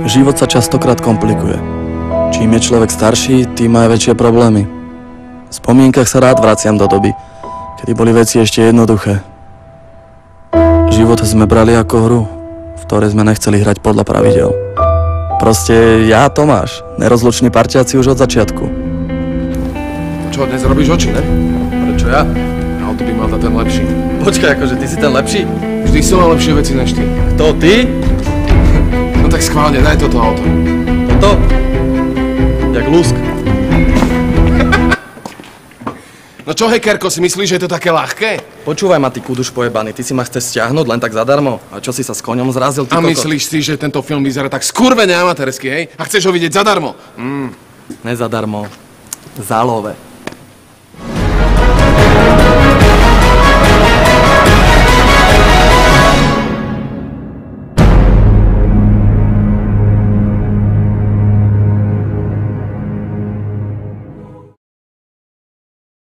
Život sa častokrát komplikuje. Čím je človek starší, tým má väčšie problémy. V spomienkach sa rád vraciam do doby, kedy boli veci ešte jednoduché. Život sme brali ako hru, v ktorej sme nechceli hrať podľa pravidel. Proste ja a Tomáš, nerozluční parťáci už od začiatku. Čo, dnes robíš oči, ne? Prečo ja? Auto by mal dať ten lepší. Počkaj, akože ty si ten lepší? Vždy som mal lepšie veci než ty. Kto, ty? No tak schválne, daj toto auto. Toto? Jak lusk. No čo, hekerko, si myslíš, že je to také ľahké? Počúvaj ma, ty kuduš pojebaný, ty si ma chceš stiahnuť len tak zadarmo? A čo si sa s koňom zrazil, ty A kokot? myslíš si, že tento film vyzerá tak skurvene amatérsky, hej? A chceš ho vidieť zadarmo? Nezadarmo. Zálove.